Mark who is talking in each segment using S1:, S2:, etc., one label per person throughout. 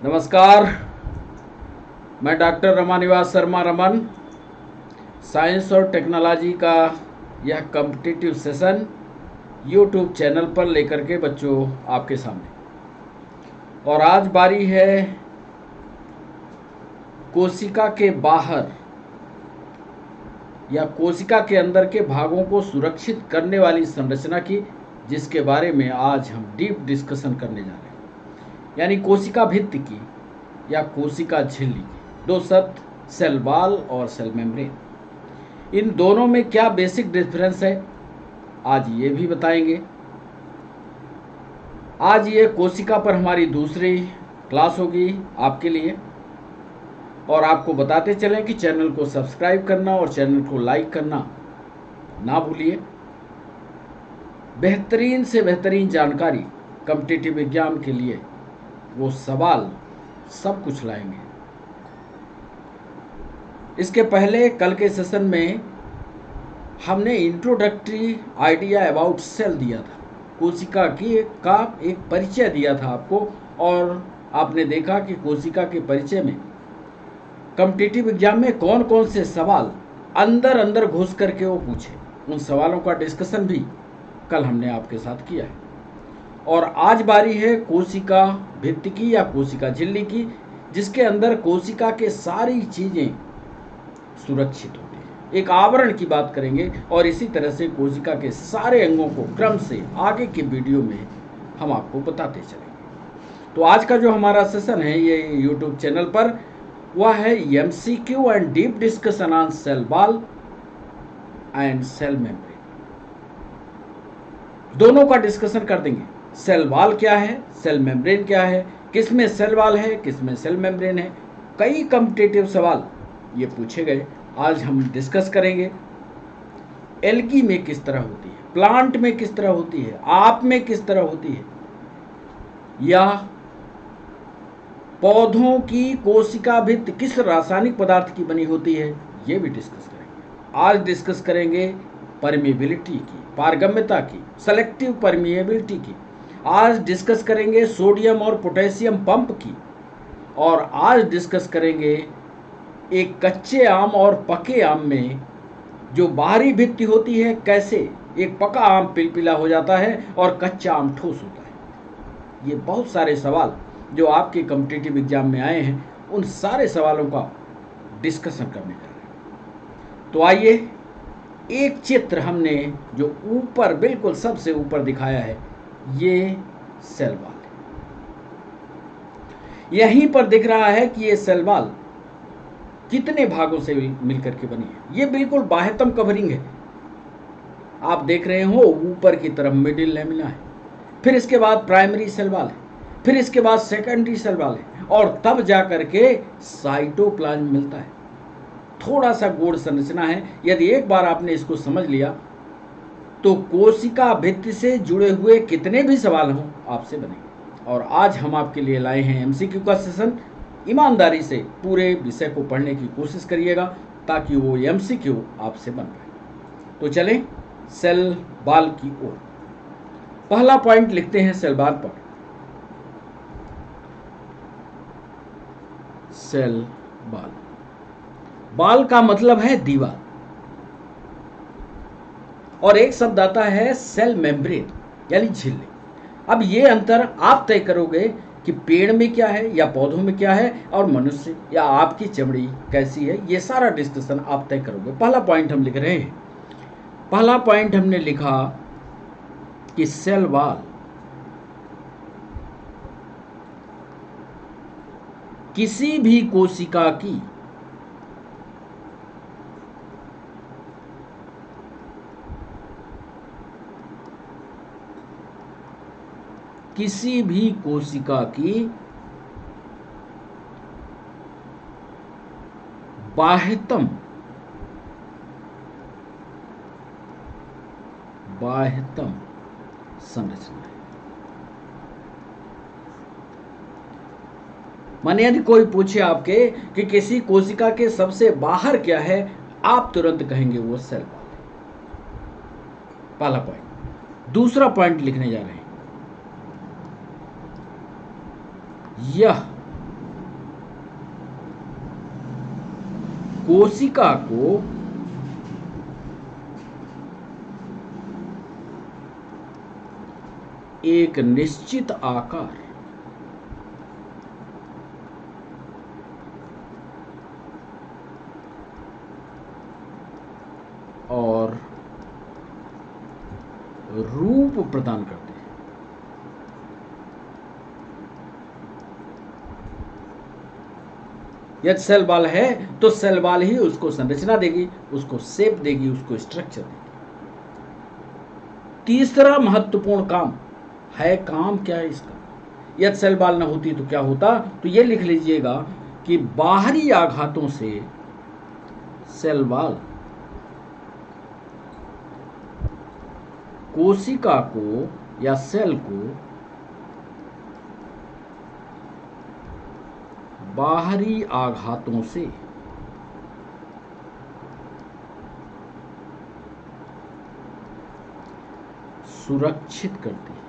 S1: नमस्कार। मैं doctor Ramanivas Sharma Raman. Science और टेक्नोलॉजी का यह कॉम्पिटिटिव सेशन यूट्यूब चैनल पर लेकर के बच्चों आपके सामने। और आज बारी है कोशिका के बाहर या कोशिका के अंदर के भागों को सुरक्षित करने वाली संरचना की, जिसके बारे में आज हम डीप डिस्कशन करने जा रहे हैं। यानी कोशिका भित्ति की या कोशिका झिल्ली की। दो शब्द, सेल वॉल और सेल मेम्ब्रेन। इन दोनों में क्या बेसिक डिफरेंस है, आज ये भी बताएंगे। आज ये कोशिका पर हमारी दूसरी क्लास होगी आपके लिए। और आपको बताते चलें कि चैनल को सब्सक्राइब करना और चैनल को लाइक करना ना भूलिए। बेहतरीन से बेहतरीन जानकारी कॉम्पिटिटिव एग्जाम के लिए वो सवाल सब कुछ लाएंगे। इसके पहले कल के सेशन में हमने इंट्रोडक्टरी आइडिया अबाउट सेल दिया था, कोशिका का एक परिचय दिया था आपको। और आपने देखा कि कोशिका के परिचय में कॉम्पिटिटिव एग्जाम में कौन कौन से सवाल अंदर अंदर घुस करके वो पूछे, उन सवालों का डिस्कशन भी कल हमने आपके साथ किया है। और आज बारी है कोशिका भित्ति की या कोशिका झिल्ली की, जिसके अंदर कोशिका के सारी चीजें सुरक्षित होती है। एक आवरण की बात करेंगे और इसी तरह से कोशिका के सारे अंगों को क्रम से आगे के वीडियो में हम आपको बताते चलेंगे। तो आज का जो हमारा सेशन है ये यूट्यूब चैनल पर, वह है MCQ and deep discussion on cell wall and cell membrane. दोनों का डिस्कशन कर देंगे। सेल वॉल क्या है, सेल मेम्ब्रेन क्या है, किसमें सेल वॉल है, किसमें सेल मेम्ब्रेन है। कई कॉम्पिटिटिव सवाल ये पूछे गए, आज हम डिस्कस करेंगे। एल्गी में किस तरह होती है, प्लांट में किस तरह होती है, आप में किस तरह होती है, या पौधों की कोशिका भित्ति किस रासायनिक पदार्थ की बनी होती है, ये भी डिस्कस करेंगे। आज डिस्कस करेंगे परमिएबिलिटी की, पारगम्यता की, सेलेक्टिव परमिएबिलिटी की। आज डिस्कस करेंगे सोडियम और पोटेशियम पंप की। और आज डिस्कस करेंगे एक कच्चे आम और पके आम में जो बाहरी भित्ति होती है, कैसे एक पका आम पिलपिला हो जाता है और कच्चा आम ठोस होता है। ये बहुत सारे सवाल जो आपके कॉम्पिटिटिव एग्जाम में आए हैं, उन सारे सवालों का डिस्कशन करने जा रहे हैं। तो आइए, एक चित्र हमने जो ऊपर बिल्कुल सबसे ऊपर दिखाया है, ये सेल वॉल है। यहीं पर दिख रहा है कि ये सेल वॉल कितने भागों से मिलकर के बनी है। ये बिल्कुल बाह्यतम कवरिंग है, आप देख रहे हो। ऊपर की तरफ मिडिल लेमिना है, फिर इसके बाद प्राइमरी सेल वॉल है, फिर इसके बाद सेकेंडरी सेल वॉल है, और तब जा करके साइटोप्लाज्म मिलता है। थोड़ा सा गूढ़ संरचना है। यदि एक बार आपने इसको समझ लिया तो कोशिका भित्ति से जुड़े हुए कितने भी सवाल हों आपसे बनेंगे। और आज हम आपके लिए लाए हैं एमसीक्यू का सेशन। ईमानदारी से पूरे विषय को पढ़ने की कोशिश करिएगा ताकि वो एमसीक्यू आपसे बन पाए। तो चलें सेल वॉल की ओर। पहला पॉइंट लिखते हैं सेल वॉल पर। सेल वॉल, वॉल का मतलब है दीवार, और एक शब्द आता है सेल मेम्ब्रेन यानी झिल्ली। अब ये अंतर आप तय करोगे कि पेड़ में क्या है या पौधों में क्या है, और मनुष्य या आपकी चमड़ी कैसी है, ये सारा डिस्कशन आप तय करोगे। पहला पॉइंट हम लिख रहे हैं। पहला पॉइंट हमने लिखा कि सेल वॉल किसी भी कोशिका की बाह्यतम संरचना है। माने यदि कोई पूछे आपके कि किसी कोशिका के सबसे बाहर क्या है, आप तुरंत कहेंगे वो सेल वॉल है। पहला पॉइंट। दूसरा पॉइंट लिखने जा रहे हैं, यह कोशिका को एक निश्चित आकार और रूप प्रदान करते हैं। यदि सेल वॉल है तो सेल वॉल ही उसको संरचना देगी, उसको शेप देगी, उसको स्ट्रक्चर देगी। तीसरा महत्वपूर्ण काम है, काम क्या है इसका? यदि सेल वॉल न होती तो क्या होता? तो ये लिख लीजिएगा कि बाहरी आघातों से सेल वॉल कोशिका को या सेल को बाहरी आघातों से सुरक्षित करती है।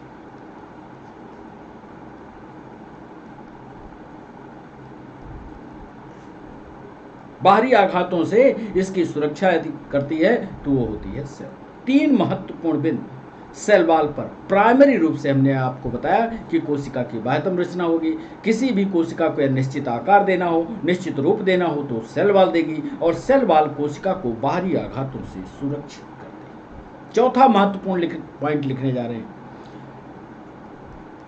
S1: बाहरी आघातों से इसकी सुरक्षा यदि करती है तो वो होती है सेल। 3 महत्वपूर्ण बिंदु सेल वॉल पर प्राइमरी रूप से हमने आपको बताया कि कोशिका की बाह्यतम रचना होगी। किसी भी कोशिका को निश्चित आकार देना हो, निश्चित रूप देना हो तो सेल वॉल देगी, और सेल वॉल कोशिका को बाहरी आघातों से सुरक्षित करती है। चौथा महत्वपूर्ण पॉइंट लिखने जा रहे हैं,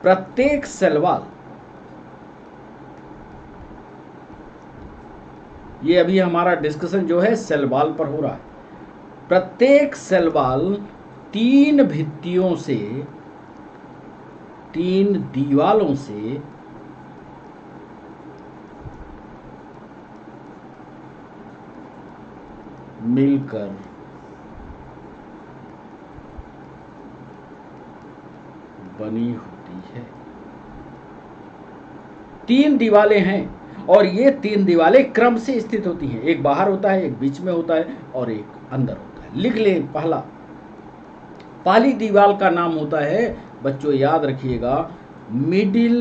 S1: प्रत्येक सेल वॉल, ये अभी हमारा डिस्कशन जो है सेल वॉल पर हो रहा है, प्रत्येक सेल वॉल 3 भित्तियों से, 3 दीवालों से मिलकर बनी होती है। 3 दीवालें हैं और ये 3 दीवालें क्रम से स्थित होती हैं। एक बाहर होता है, एक बीच में होता है और एक अंदर होता है। लिख लें, पहली दीवार का नाम होता है, बच्चों याद रखिएगा, मिडिल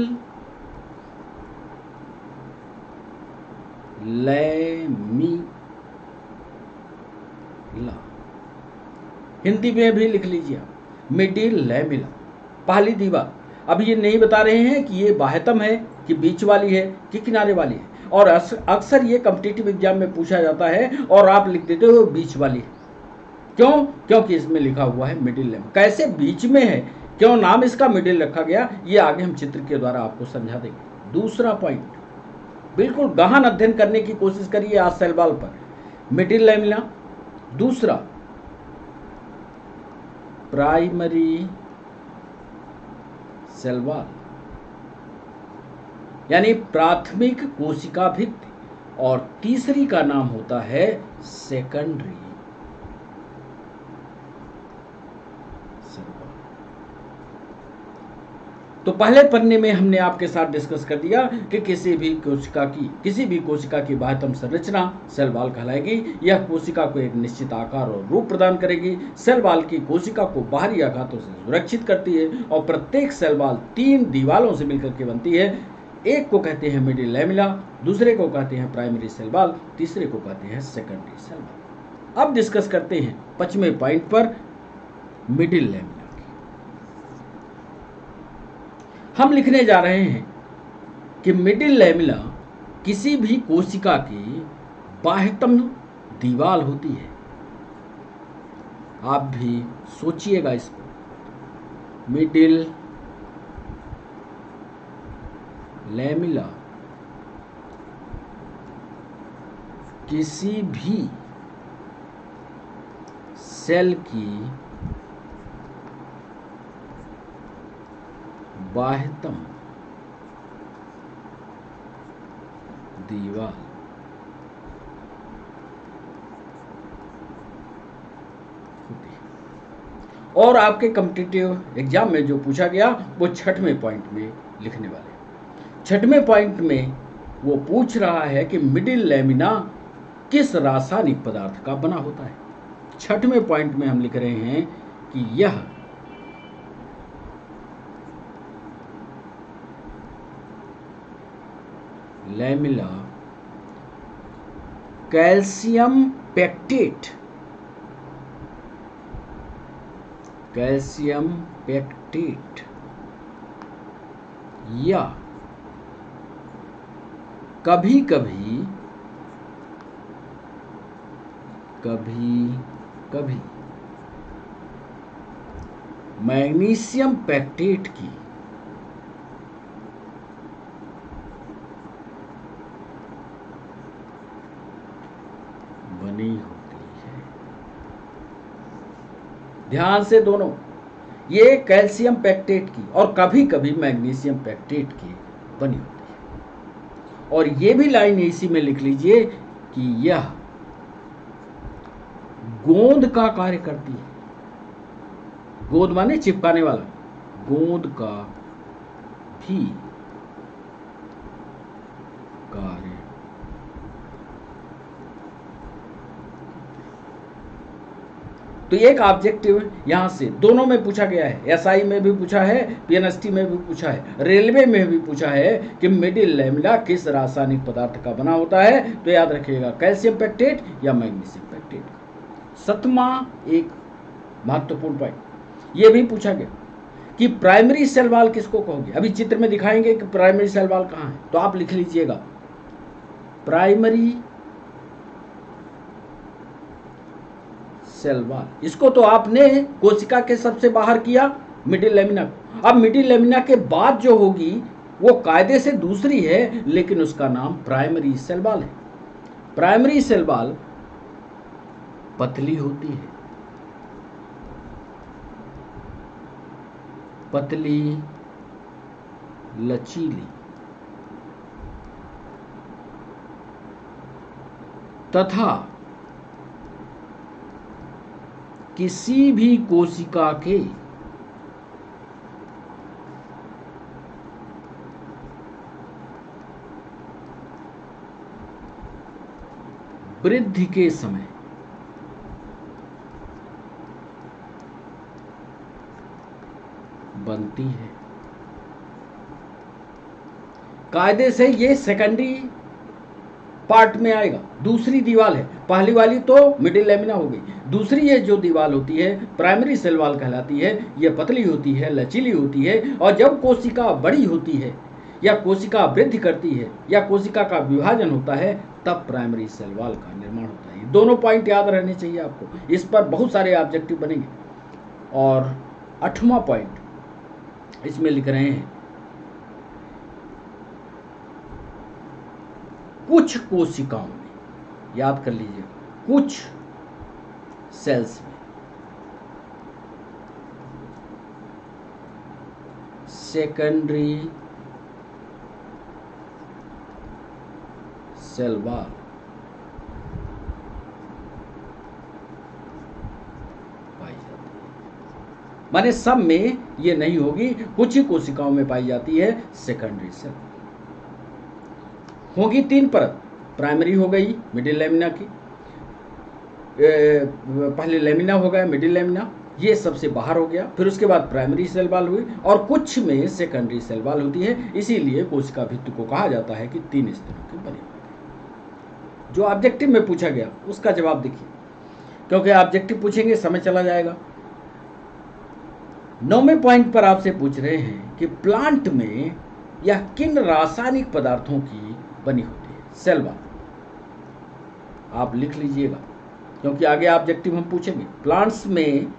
S1: लैमिला। हिंदी में भी लिख लीजिए, मिडिल लैमिला, पहली दीवार। अब ये नहीं बता रहे हैं कि ये बाह्यतम है कि बीच वाली है कि किनारे वाली है, और अक्सर ये कॉम्पिटिटिव एग्जाम में पूछा जाता है और आप लिख देते हो बीच वाली है। क्यों? क्योंकि इसमें लिखा हुआ है मिडिल लैम। कैसे बीच में है, क्यों नाम इसका मिडिल रखा गया, ये आगे हम चित्र के द्वारा आपको समझा देंगे। दूसरा पॉइंट, बिल्कुल गहन अध्ययन करने की कोशिश करिए आज सेल वॉल पर, मिडिल लैमिना। दूसरा, प्राइमरी सेल वॉल, यानी प्राथमिक कोशिका भित्ति, और तीसरी का नाम होता है सेकेंडरी सेल वॉल। तो पहले पन्ने में हमने आपके साथ डिस्कस कर दिया कि किसी भी कोशिका की बाह्यतम संरचना सेल वॉल कहलाएगी। यह कोशिका को एक निश्चित आकार और रूप प्रदान करेगी। सेल वॉल की कोशिका को बाहरी आघातों से सुरक्षित करती है, और प्रत्येक सेल वॉल 3 दीवालों से मिलकर के बनती है। एक को कहते हैं मिडिल लैमिला, दूसरे को कहते हैं प्राइमरी सेल वॉल, तीसरे को कहते हैं सेकेंडरी सेल वॉल। अब डिस्कस करते हैं 5वें पॉइंट पर, मिडिल लैमिला। हम लिखने जा रहे हैं कि मिडिल लैमिला किसी भी कोशिका की बाह्यतम दीवार होती है। आप भी सोचिएगा इसको, मिडिल लैमिला किसी भी सेल की बाह्यतम दीवार होती है। और आपके कॉम्पिटिटिव एग्जाम में जो पूछा गया वो 6वें पॉइंट में लिखने वाले। 6वें पॉइंट में वो पूछ रहा है कि मिडिल लैमिना किस रासायनिक पदार्थ का बना होता है। 6वें पॉइंट में हम लिख रहे हैं कि यह lamella calcium pectate, calcium pectate या कभी कभी मैग्नीशियम पेक्टेट की बनी होती है। ध्यान से दोनों, ये कैल्शियम पेक्टेट की और कभी कभी मैग्नीशियम पेक्टेट की बनी होती है। और ये भी लाइन इसी में लिख लीजिए कि यह गोंद का कार्य करती है। गोंद माने चिपकाने वाला, गोंद का भी कार्य। तो एक ऑब्जेक्टिव यहां से दोनों में पूछा गया है, एसआई में भी पूछा है, पीएनएसटी में भी पूछा है, रेलवे में भी पूछा है कि मिडिल लैमिना किस रासायनिक पदार्थ का बना होता है। तो याद रखिएगा कैल्शियम पेक्टेट या मैग्नीशियम पेक्टेट। 7वां एक महत्वपूर्ण पॉइंट ये भी पूछा गया कि प्राइमरी सेल वॉल किसको कहोगे। अभी चित्र में दिखाएंगे कि प्राइमरी सेल वॉल कहां है, तो आप लिख लीजिएगा प्राइमरी सेल वॉल। इसको तो आपने कोशिका के सबसे बाहर किया, मिडिल लेमिना को। अब मिडिल लेमिना के बाद जो होगी वो कायदे से दूसरी है, लेकिन उसका नाम प्राइमरी सेल वॉल है। प्राइमरी सेल वॉल पतली होती है, पतली लचीली तथा किसी भी कोशिका के वृद्धि के समय बनती है। कायदे से ये सेकेंडरी पार्ट में आएगा, दूसरी दीवार है। पहली वाली तो मिडिल लेमिना हो गई, दूसरी ये जो दीवार होती है प्राइमरी सेल वॉल कहलाती है। ये पतली होती है, लचीली होती है, और जब कोशिका बड़ी होती है या कोशिका वृद्धि करती है या कोशिका का विभाजन होता है तब प्राइमरी सेल वॉल का निर्माण होता है। दोनों पॉइंट याद रहने चाहिए आपको, इस पर बहुत सारे ऑब्जेक्टिव बनेंगे। और 8वां पॉइंट इसमें लिख रहे हैं कुछ कोशिकाओं में, याद कर लीजिए, कुछ सेल्स में सेकेंडरी सेल वॉल पाई जाती है। माने सब में ये नहीं होगी, कुछ ही कोशिकाओं में पाई जाती है सेकेंडरी सेल। होगी 3 परत, प्राइमरी हो गई मिडिल लेमिना की, पहले लेमिना हो गया, मिडिल लेमिना, ये सबसे बाहर हो गया, फिर उसके बाद प्राइमरी सेल वॉल हुई, और कुछ में सेकेंडरी सेल वॉल होती है। इसीलिए कोशिका भित्ति को कहा जाता है कि 3 स्तरों की बनी होती है। जो ऑब्जेक्टिव में पूछा गया उसका जवाब देखिए, क्योंकि ऑब्जेक्टिव पूछेंगे समय चला जाएगा। 9वें पॉइंट पर आपसे पूछ रहे हैं कि प्लांट में यह किन रासायनिक पदार्थों की बनी होती है सेल वॉल। आप लिख लीजिएगा, क्योंकि आगे ऑब्जेक्टिव हम पूछेंगे। प्लांट्स में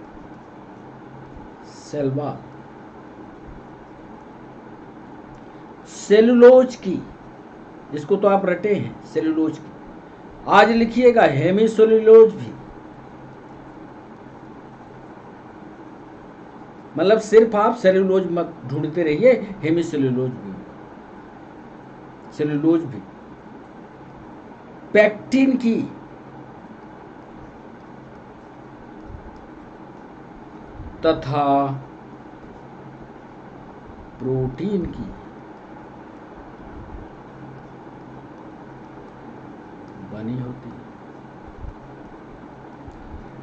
S1: सेल वॉल सेलुलोज की, जिसको तो आप रटे हैं सेलुलोज की, आज लिखिएगा हेमीसेलुलोज भी। मतलब सिर्फ आप सेलुलोज मत ढूंढते रहिए, हेमीसेलुलोज भी, सेलुलोज भी। पेक्टिन की, तथा प्रोटीन की बनी होती है।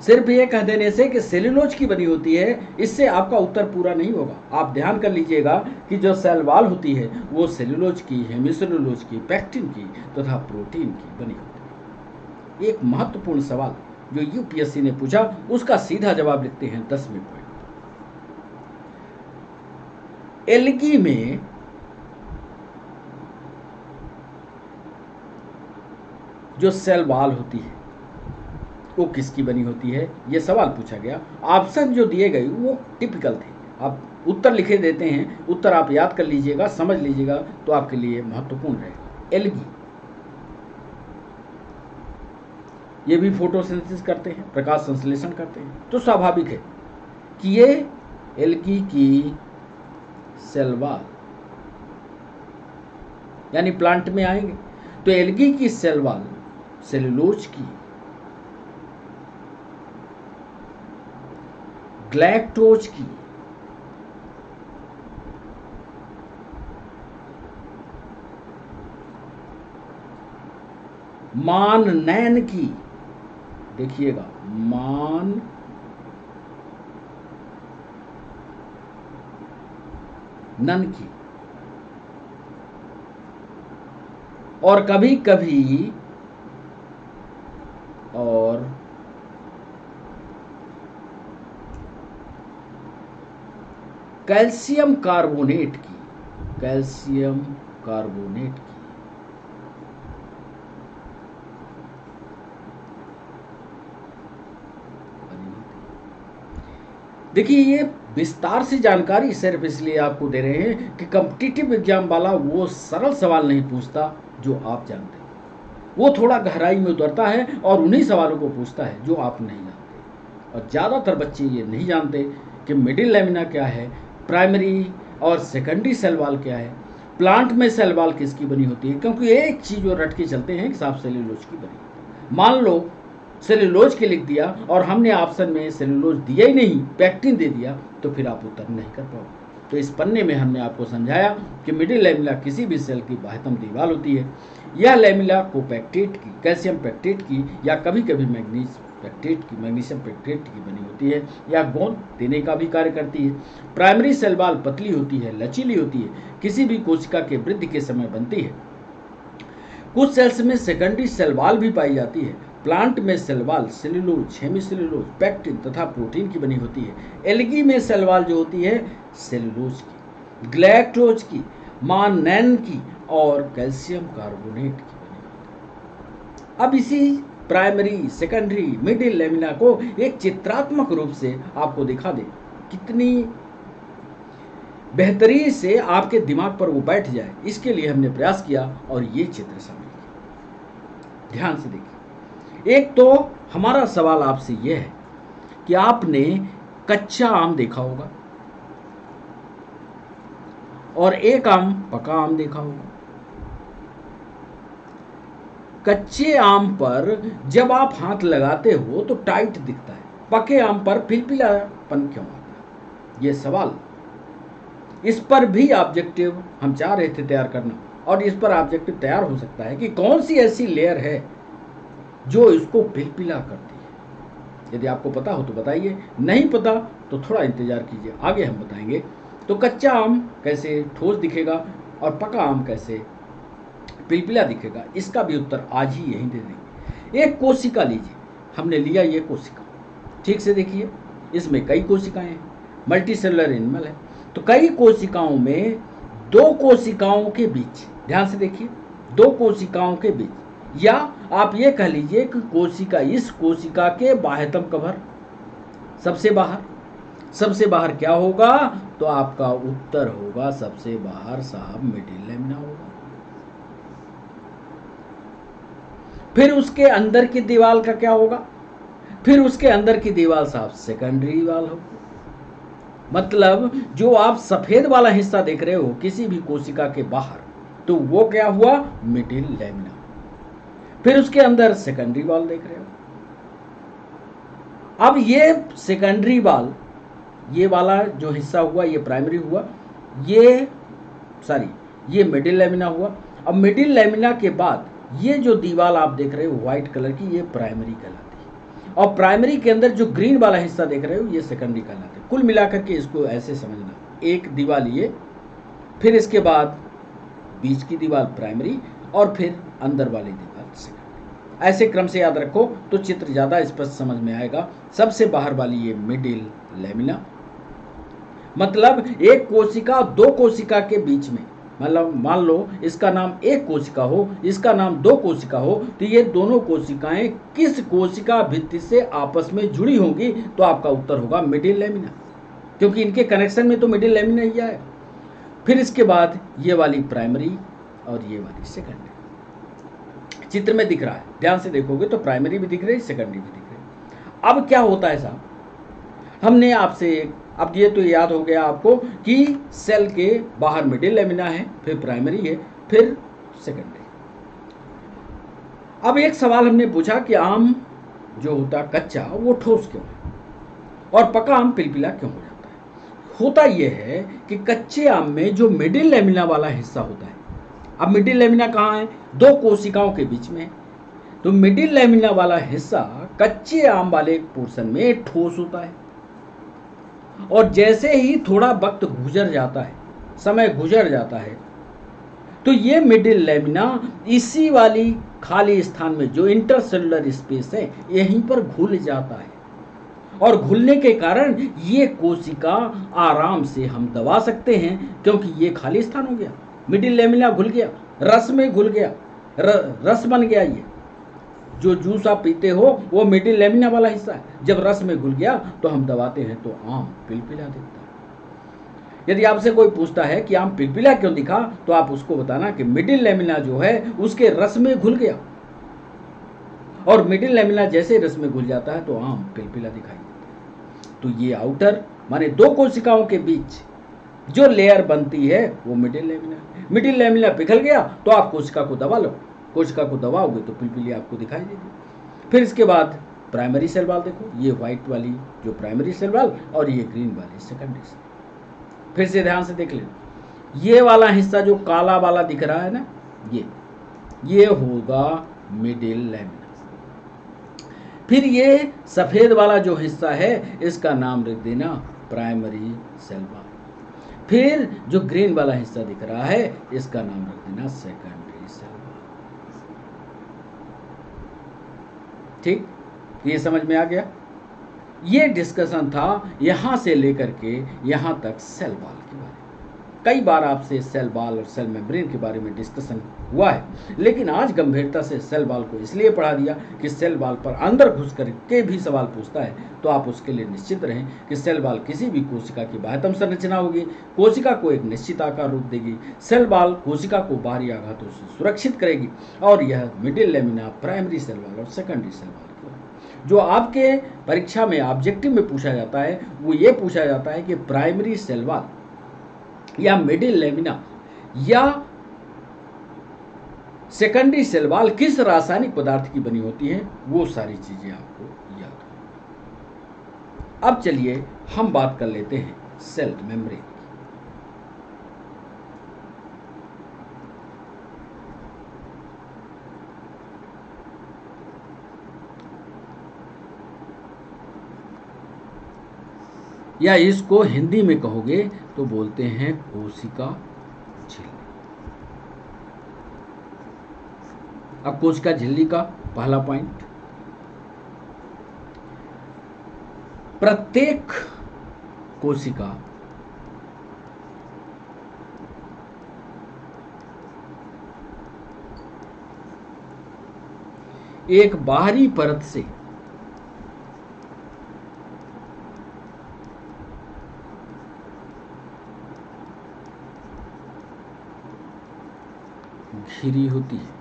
S1: सिर्फ ये कह देने से कि सेलुलोज की बनी होती है, इससे आपका उत्तर पूरा नहीं होगा। आप ध्यान कर लीजिएगा कि जो सेल वॉल होती है वो सेलुलोज की, हेमीसेलुलोज की, पेक्टिन की तथा प्रोटीन की बनी होती है। एक महत्वपूर्ण सवाल जो यूपीएससी ने पूछा, उसका सीधा जवाब लिखते हैं 10वें पॉइंट। एल्गी में जो सेल वॉल होती है वो किसकी बनी होती है, ये सवाल पूछा गया। ऑप्शन जो दिए गए वो टिपिकल थे, आप उत्तर लिखे देते हैं, उत्तर आप याद कर लीजिएगा, समझ लीजिएगा, तो आपके लिए महत्वपूर्ण रहेगा। एल्गी ये भी फोटोसिंथेसिस करते हैं, प्रकाश संश्लेषण करते हैं, तो स्वाभाविक है कि ये एल्गी की सेल वॉल यानी प्लांट में आएंगे। तो एल्गी की सेल वॉल सेलुलोज की, ग्लैक्टोज की, माननैन की, देखिएगा माननन की, और कभी कभी और कैल्शियम कार्बोनेट की, कैल्शियम कार्बोनेट की। देखिए ये विस्तार से जानकारी सिर्फ इसलिए आपको दे रहे हैं कि कॉम्पिटिटिव एग्जाम वाला वो सरल सवाल नहीं पूछता जो आप जानते हैं, वो थोड़ा गहराई में उतरता है और उन्हीं सवालों को पूछता है जो आप नहीं जानते। और ज़्यादातर बच्चे ये नहीं जानते कि मिडिल लेमिना क्या है, प्राइमरी और सेकेंडरी सेल वॉल क्या है, प्लांट में सेल वॉल किसकी बनी होती है, क्योंकि एक चीज़ वो रट के चलते हैं कि साफ सेल्यूलोज की बनी होती है। मान लो सेल्यूलोज के लिख दिया और हमने ऑप्शन में सेल्यूलोज दिया ही नहीं, पैक्टिन दे दिया, तो फिर आप उत्तर नहीं कर पाओगे। तो इस पन्ने में हमने आपको समझाया कि मिडिल लेमिला किसी भी सेल की बाह्यतम दीवार होती है। यह लेमिला कोपैक्टेट की, कैल्शियम पैक्टेट की, या कभी कभी मैग्नीशियम पैक्टेट की बनी होती है, या गोंद देने का भी कार्य करती है। प्राइमरी सेल वॉल पतली होती है, लचीली होती है, किसी भी कोशिका के वृद्धि के समय बनती है। कुछ सेल्स में सेकेंडरी सेल वॉल भी पाई जाती है। प्लांट में cell wall cellulose, hemicellulose, pectin तथा प्रोटीन की बनी होती है। एल्गी में सेल वॉल जो होती है सेल्यूलोज की, ग्लैक्टोज की, माननैन की और कैल्शियम कार्बोनेट की बनी होती है। अब इसी प्राइमरी, सेकेंडरी, मिडिल लेमिना को एक चित्रात्मक रूप से आपको दिखा दे, कितनी बेहतरीन से आपके दिमाग पर वो बैठ जाए, इसके लिए हमने प्रयास किया और ये चित्र शामिल किया। ध्यान से देखिए। एक तो हमारा सवाल आपसे यह है कि आपने कच्चा आम देखा होगा और एक आम पका आम देखा होगा। कच्चे आम पर जब आप हाथ लगाते हो तो टाइट दिखता है, पके आम पर पिलपिलापन क्यों आता है? ये सवाल, इस पर भी ऑब्जेक्टिव हम चाह रहे थे तैयार करना, और इस पर ऑब्जेक्टिव तैयार हो सकता है कि कौन सी ऐसी लेयर है जो इसको पिलपिला करती है। यदि आपको पता हो तो बताइए, नहीं पता तो थोड़ा इंतजार कीजिए, आगे हम बताएंगे। तो कच्चा आम कैसे ठोस दिखेगा और पका आम कैसे पिलपिला दिखेगा, इसका भी उत्तर आज ही यहीं दे देंगे। एक कोशिका लीजिए, हमने लिया ये कोशिका, ठीक से देखिए, इसमें कई कोशिकाएं हैं, मल्टी सेलुलर एनिमल है। तो कई कोशिकाओं में दो कोशिकाओं के बीच, ध्यान से देखिए, दो कोशिकाओं के बीच, या आप ये कह लीजिए कि कोशिका, इस कोशिका के बाह्यतम कवर, सबसे बाहर क्या होगा? तो आपका उत्तर होगा सबसे बाहर साहब मिडिल लेमिना होगा। फिर उसके अंदर की दीवार का क्या होगा? फिर उसके अंदर की दीवार साहब सेकेंडरी वॉल होगी। मतलब जो आप सफेद वाला हिस्सा देख रहे हो किसी भी कोशिका के बाहर, तो वो क्या हुआ? Middle lamina. फिर उसके अंदर सेकेंडरी वॉल देख रहे हो। अब ये सेकेंडरी वॉल, ये वाला जो हिस्सा हुआ ये प्राइमरी हुआ, ये मिडिल लेमिना हुआ। अब मिडिल लेमिना के बाद ये जो दीवार आप देख रहे हो व्हाइट कलर की, ये प्राइमरी कहलाती है, और प्राइमरी के अंदर जो ग्रीन वाला हिस्सा देख रहे हो ये सेकेंडरी कहलाती है। कुल मिलाकर के इसको ऐसे समझना, एक दीवार ये, फिर इसके बाद बीच की दीवार प्राइमरी, और फिर अंदर वाली दीवार सेकेंडरी। ऐसे क्रम से याद रखो तो चित्र ज़्यादा स्पष्ट समझ में आएगा। सबसे बाहर वाली ये मिडिल लेमिना, मतलब एक कोशिका दो कोशिका के बीच में, मतलब मान लो इसका नाम एक कोशिका हो, इसका नाम दो कोशिका हो, तो ये दोनों कोशिकाएं किस कोशिका भित्ति से आपस में जुड़ी होंगी, तो आपका उत्तर होगा मिडिल लेमिना, क्योंकि इनके कनेक्शन में तो मिडिल लेमिना ही है। फिर इसके बाद ये वाली प्राइमरी और ये वाली सेकेंडरी चित्र में दिख रहा है, ध्यान से देखोगे तो प्राइमरी भी दिख रही है, सेकेंडरी भी दिख रही है। अब क्या होता है साहब, हमने आपसे अब ये तो याद हो गया आपको कि सेल के बाहर मिडिल लेमिना है, फिर प्राइमरी है, फिर सेकेंडरी। अब एक सवाल हमने पूछा कि आम जो होता है कच्चा वो ठोस क्यों है और पका आम पिलपिला क्यों हो जाता है। होता यह है कि कच्चे आम में जो मिडिल लेमिना वाला हिस्सा होता है, अब मिडिल लेमिना कहाँ है, दो कोशिकाओं के बीच में, तो मिडिल लेमिना वाला हिस्सा कच्चे आम वाले पोर्शन में ठोस होता है। और जैसे ही थोड़ा वक्त गुजर जाता है, समय गुजर जाता है, तो ये मिडिल लेमिना इसी वाली खाली स्थान में जो इंटरसेलुलर स्पेस है यहीं पर घुल जाता है, और घुलने के कारण ये कोशिका आराम से हम दबा सकते हैं, क्योंकि ये खाली स्थान हो गया, मिडिल लेमिना घुल गया, रस में घुल गया, रस बन गया। ये जो जूस आप पीते हो वो मिडिल लेमिना वाला हिस्सा है, जब रस में घुल गया तो हम दबाते हैं तो आम पिलपिला दिखता है। यदि आपसे कोई पूछता है कि आम पिलपिला क्यों दिखा, तो आप उसको बताना कि मिडिल लेमिना जो है उसके रस में घुल गया, और मिडिल लेमिना जैसे रस में घुल जाता है तो आम पिलपिला दिखाई देता है। तो ये आउटर माने दो कोशिकाओं के बीच जो लेयर बनती है वो मिडिल लेमिना है। मिडिल लेमिना पिघल गया तो आप कोशिका को दबा लो, कोशिका को दबाओगे तो पिलपिली आपको दिखाई देगी। फिर इसके बाद प्राइमरी सेल वॉल देखो, ये व्हाइट वाली जो प्राइमरी सेल वॉल और ये ग्रीन वाली सेकेंडरी सेल। फिर से ध्यान से देख लेना, ये वाला हिस्सा जो काला वाला दिख रहा है ना, ये होगा मिडिल लेमिना। फिर ये सफेद वाला जो हिस्सा है इसका नाम रख देना प्राइमरी सेल वॉल। फिर जो ग्रीन वाला हिस्सा दिख रहा है इसका नाम रख देना सेकेंडरी सेल वॉल। ठीक, ये समझ में आ गया। ये डिस्कशन था यहां से लेकर के यहां तक सेल वॉल के बारे में। कई बार आपसे सेल वॉल और सेल मेम्ब्रेन के बारे में डिस्कशन हुआ है, लेकिन आज गंभीरता से सेल वॉल को इसलिए पढ़ा दिया कि सेल वॉल पर अंदर घुस करके भी सवाल पूछता है, तो आप उसके लिए निश्चित रहें कि सेल वॉल किसी भी कोशिका की बाह्यतम संरचना होगी, कोशिका को एक निश्चित आकार रूप देगी, सेल वॉल कोशिका को बाहरी आघातों से सुरक्षित करेगी, और यह middle lamina, primary cell wall और सेकेंडरी सेल वॉल जो आपके परीक्षा में ऑब्जेक्टिव में पूछा जाता है, वो ये पूछा जाता है कि प्राइमरी सेल वॉल या मिडिल लेमिना या सेकेंडरी सेल वॉल किस रासायनिक पदार्थ की बनी होती है, वो सारी चीजें आपको याद हो। अब चलिए हम बात कर लेते हैं सेल मेम्ब्रेन। या इसको हिंदी में कहोगे तो बोलते हैं कोशिका झिल्ली। अब कोशिका झिल्ली का पहला पॉइंट, प्रत्येक कोशिका एक बाहरी परत से घिरी होती है,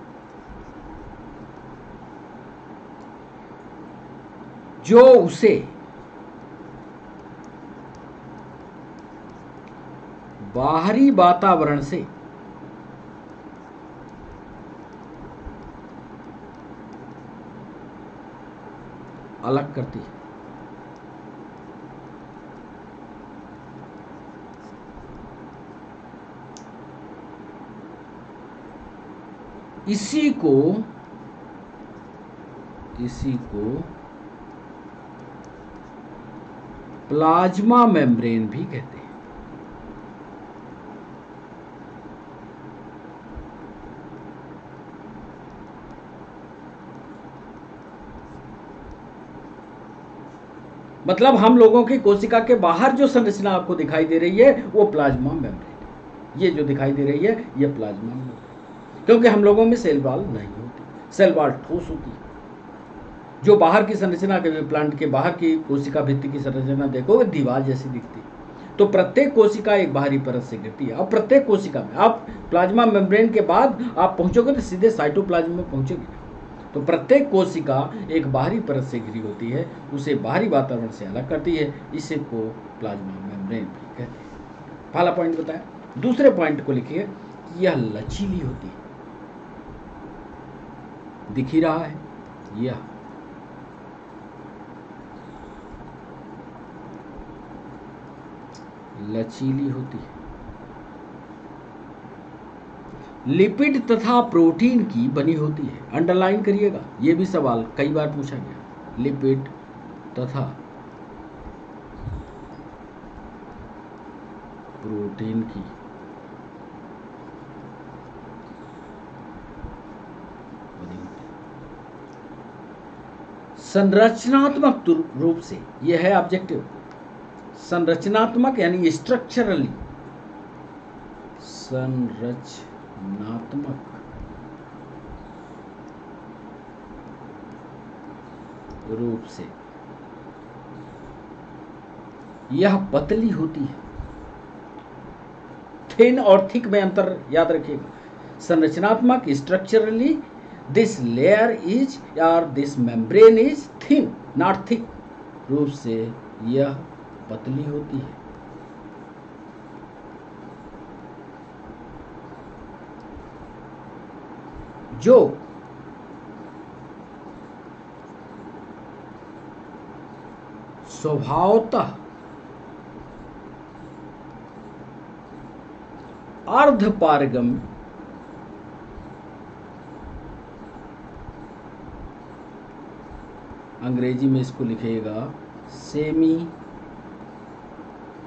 S1: जो उसे बाहरी वातावरण से अलग करती है। इसी को प्लाज्मा मेम्ब्रेन भी कहते हैं। मतलब हम लोगों की कोशिका के बाहर जो संरचना आपको दिखाई दे रही है वो प्लाज्मा मेम्ब्रेन है। ये जो दिखाई दे रही है ये प्लाज्मा मेम्ब्रेन, क्योंकि हम लोगों में सेल वॉल नहीं होती, सेल वॉल ठोस होती है। जो बाहर की संरचना के प्लांट के बाहर की कोशिका भित्ति की संरचना देखोगे दीवार जैसी दिखती है। तो प्रत्येक कोशिका एक बाहरी परत से घिरती है। अब प्रत्येक कोशिका में आप प्लाज्मा मेम्ब्रेन के बाद आप पहुंचोगे तो सीधे साइटोप्लाज्म में पहुंचोगे। तो प्रत्येक कोशिका एक बाहरी परत से घिरी होती है, उसे बाहरी वातावरण से अलग करती है, इसे को प्लाज्मा मेम्ब्रेन भी कहते हैं। पहला पॉइंट बताया। दूसरे पॉइंट को लिखिए कि यह लचीली होती है। दिख ही रहा है, यह लचीली होती है। लिपिड तथा प्रोटीन की बनी होती है। अंडरलाइन करिएगा, यह भी सवाल कई बार पूछा गया। लिपिड तथा प्रोटीन की बनी होती है। संरचनात्मक रूप से, यह है ऑब्जेक्टिव, संरचनात्मक यानी स्ट्रक्चरली, संरचनात्मक रूप से यह पतली होती है। थिन और थिक में अंतर याद रखिएगा। संरचनात्मक स्ट्रक्चरली दिस लेयर इज और this membrane is thin not thick, रूप से यह पतली होती है। जो स्वभावतः अर्धपारगम्य अंग्रेजी में इसको लिखिएगा सेमी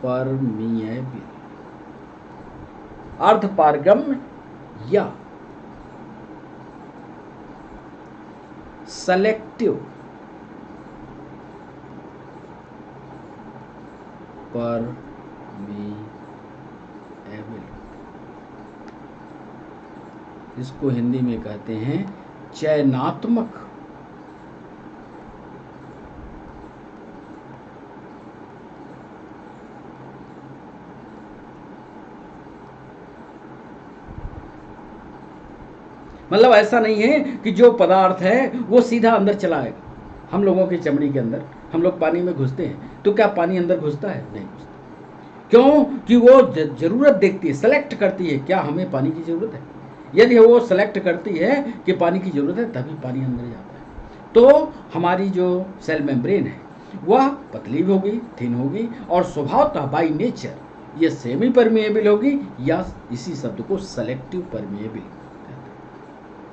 S1: परमिएबल, अर्धपारगम्य या सेलेक्टिव परमिएबल, इसको हिंदी में कहते हैं चयनात्मक। मतलब ऐसा नहीं है कि जो पदार्थ है वो सीधा अंदर चला आएगा। हम लोगों की चमड़ी के अंदर हम लोग पानी में घुसते हैं तो क्या पानी अंदर घुसता है? नहीं घुसता। क्यों? कि वो जरूरत देखती है, सेलेक्ट करती है क्या हमें पानी की जरूरत है। यदि वो सेलेक्ट करती है कि पानी की जरूरत है तभी पानी अंदर जाता है। तो हमारी जो सेल मेम्ब्रेन है वह पतली भी होगी, थिन होगी और स्वभावतः बाई नेचर ये सेमी परमिएबल होगी या इसी शब्द को सेलेक्टिव परमिएबल।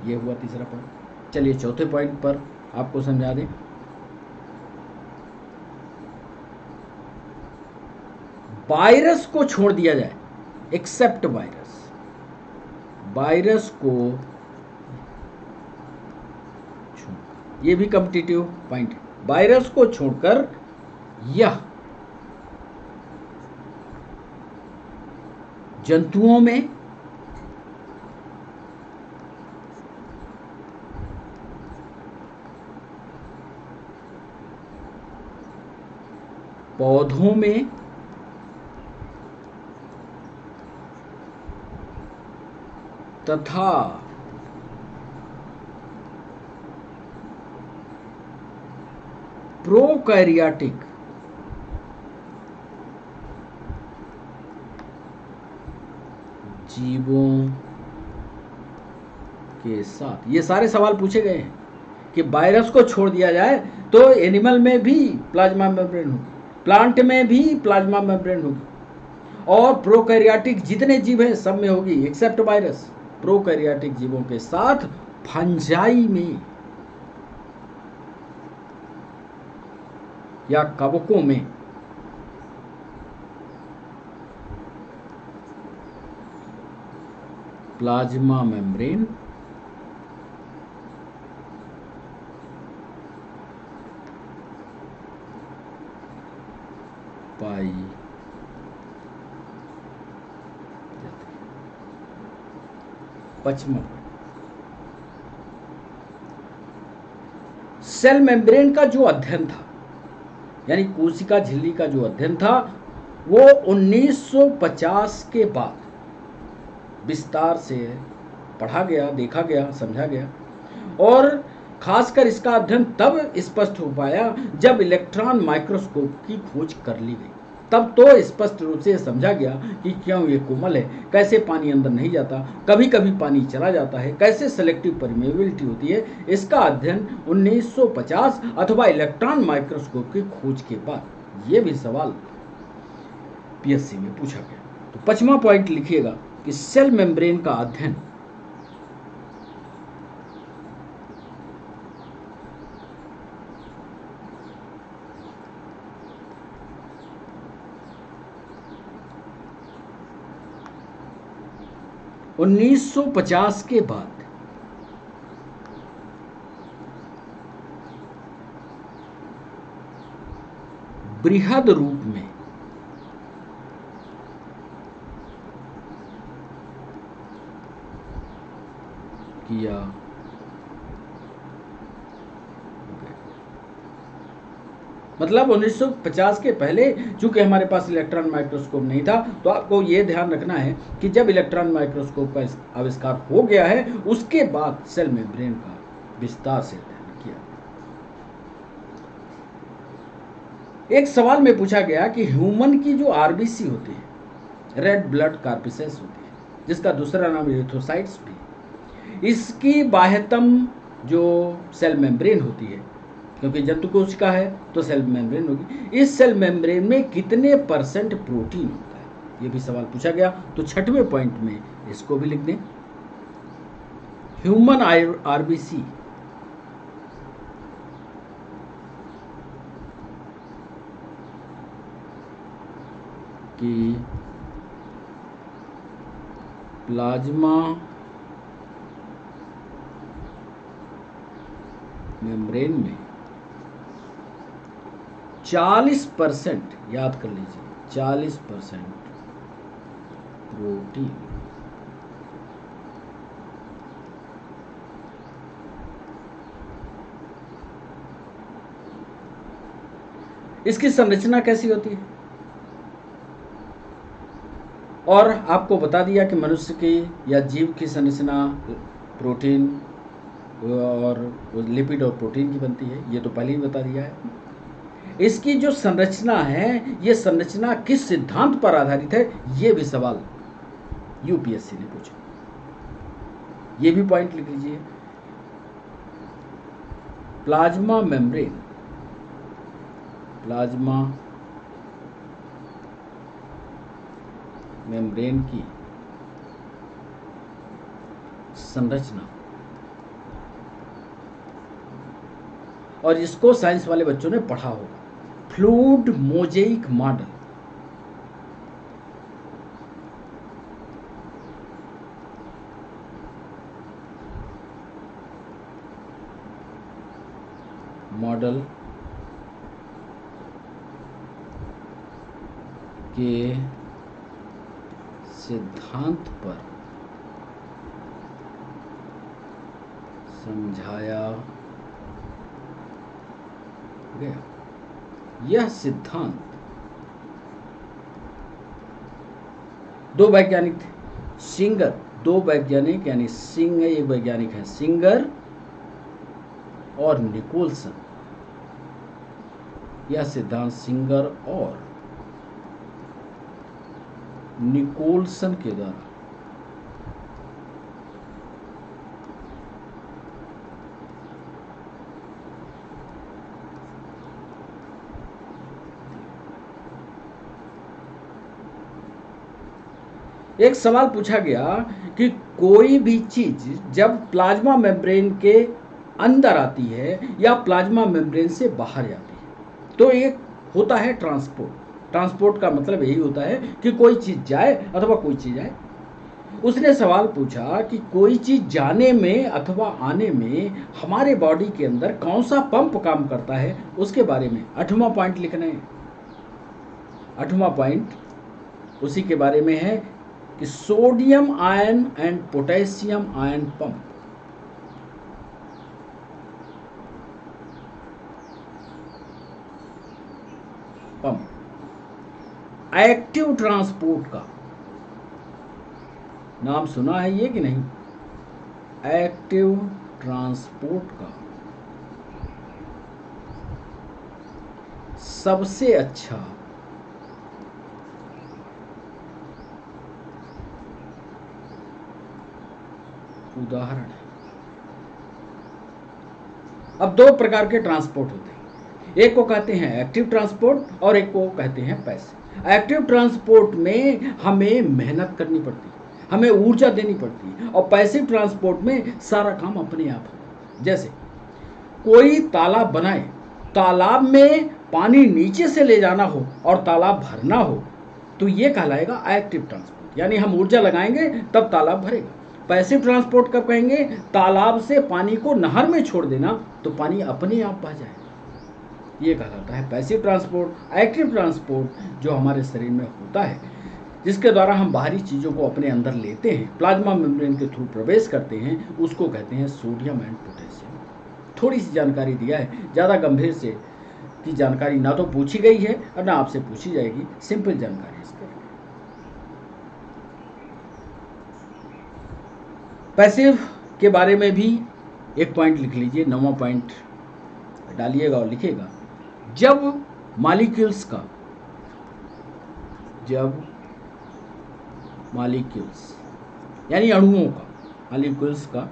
S1: ये हुआ तीसरा पॉइंट। चलिए चौथे पॉइंट पर आपको समझा दें। वायरस को छोड़ दिया जाए, एक्सेप्ट वायरस, वायरस को, ये भी कॉम्पिटिटिव पॉइंट है। वायरस को छोड़कर यह जंतुओं में, पौधों में तथा प्रोकैरियोटिक जीवों के साथ। ये सारे सवाल पूछे गए हैं कि वायरस को छोड़ दिया जाए तो एनिमल में भी प्लाज्मा मेम्ब्रेन होगी, प्लांट में भी प्लाज्मा मेम्ब्रेन होगी और प्रोकैरियोटिक जितने जीव हैं सब में होगी एक्सेप्ट वायरस। प्रोकैरियोटिक जीवों के साथ फंजाई में या कवकों में प्लाज्मा मेम्ब्रेन दिखाई देती है। पचमा, सेल मेम्ब्रेन का जो अध्ययन था, यानी कोशिका झिल्ली का जो अध्ययन था, वो 1950 के बाद विस्तार से पढ़ा गया, देखा गया, समझा गया। और खासकर इसका अध्ययन तब स्पष्ट हो पाया जब इलेक्ट्रॉन माइक्रोस्कोप की खोज कर ली गई। तब तो स्पष्ट रूप से समझा गया कि क्यों ये कोमल है, कैसे पानी अंदर नहीं जाता, कभी कभी पानी चला जाता है, कैसे सेलेक्टिव परमेबिलिटी होती है। इसका अध्ययन 1950 अथवा इलेक्ट्रॉन माइक्रोस्कोप की खोज के बाद। ये भी सवाल पीएससी में पूछा गया। तो 5वां पॉइंट लिखिएगा कि सेल मेम्ब्रेन का अध्ययन (1950) के बाद बृहद रूप में किया मतलब 1950 के पहले चूंकि हमारे पास इलेक्ट्रॉन माइक्रोस्कोप नहीं था, तो आपको ये ध्यान रखना है कि जब इलेक्ट्रॉन माइक्रोस्कोप का आविष्कार हो गया है, उसके बाद सेल मेम्ब्रेन का विस्तार से अध्ययन किया। एक सवाल में पूछा गया कि ह्यूमन की जो आरबीसी होती है, रेड ब्लड कार्पिसेस होती है, जिसका दूसरा नाम एरिथ्रोसाइट्स भी, इसकी बाह्यतम जो सेल मेम्ब्रेन होती है, क्योंकि जंतु कोशिका है तो सेल मेम्ब्रेन होगी, इस सेल मेम्ब्रेन में कितने % प्रोटीन होता है, ये भी सवाल पूछा गया। तो 6वें पॉइंट में इसको भी लिख दें। ह्यूमन आरबीसी की प्लाज्मा मेम्ब्रेन में 40%, याद कर लीजिए, 40% प्रोटीन। इसकी संरचना कैसी होती है, और आपको बता दिया कि मनुष्य की या जीव की संरचना प्रोटीन और लिपिड और प्रोटीन की बनती है, ये तो पहले ही बता दिया है। इसकी जो संरचना है, ये संरचना किस सिद्धांत पर आधारित है, ये भी सवाल यूपीएससी ने पूछा, ये भी पॉइंट लिख लीजिए। प्लाज्मा मेम्ब्रेन, प्लाज्मा मेम्ब्रेन की संरचना, और इसको साइंस वाले बच्चों ने पढ़ा होगा, फ्लूइड मोज़ेइक मॉडल। मॉडल के सिद्धांत पर समझाया गया। यह सिद्धांत दो वैज्ञानिक थे, सिंगर, दो वैज्ञानिक यानी सिंह एक वैज्ञानिक है, सिंगर और निकोलसन। यह सिद्धांत सिंगर और निकोलसन के द्वारा एक सवाल पूछा गया कि कोई भी चीज जब प्लाज्मा मेम्ब्रेन के अंदर आती है या प्लाज्मा मेम्ब्रेन से बाहर जाती है, तो एक होता है ट्रांसपोर्ट। ट्रांसपोर्ट का मतलब यही होता है कि कोई चीज जाए अथवा कोई चीज आए। उसने सवाल पूछा कि कोई चीज जाने में अथवा आने में हमारे बॉडी के अंदर कौन सा पंप काम करता है, उसके बारे में 8वां पॉइंट लिखना है। 8वां पॉइंट उसी के बारे में है कि sodium ion and potassium ion pump. Active transport का नाम सुना है ये कि नहीं? एक्टिव ट्रांसपोर्ट का सबसे अच्छा उदाहरण है। अब दो प्रकार के ट्रांसपोर्ट होते हैं, एक को कहते हैं एक्टिव ट्रांसपोर्ट और एक को कहते हैं पैसिव। एक्टिव ट्रांसपोर्ट में हमें मेहनत करनी पड़ती है, हमें ऊर्जा देनी पड़ती है, और पैसिव ट्रांसपोर्ट में सारा काम अपने आप होता है। जैसे कोई तालाब बनाए, तालाब में पानी नीचे से ले जाना हो और तालाब भरना हो तो ये कहलाएगा एक्टिव ट्रांसपोर्ट, यानी हम ऊर्जा लगाएंगे तब तालाब भरेगा। पैसिव ट्रांसपोर्ट कब कहेंगे? तालाब से पानी को नहर में छोड़ देना तो पानी अपने आप बह जाए, ये कहलाता है पैसिव ट्रांसपोर्ट। एक्टिव ट्रांसपोर्ट जो हमारे शरीर में होता है, जिसके द्वारा हम बाहरी चीज़ों को अपने अंदर लेते हैं, प्लाज्मा मेम्ब्रेन के थ्रू प्रवेश करते हैं, उसको कहते हैं सोडियम एंड पोटेशियम। थोड़ी सी जानकारी दिया है, ज़्यादा गंभीर से की जानकारी ना तो पूछी गई है और ना आपसे पूछी जाएगी, सिंपल जानकारी इसके। पैसिव के बारे में भी एक पॉइंट लिख लीजिए, 9वां पॉइंट डालिएगा और लिखिएगा, जब मॉलिक्यूल्स यानी अणुओं का, मॉलिक्यूल्स का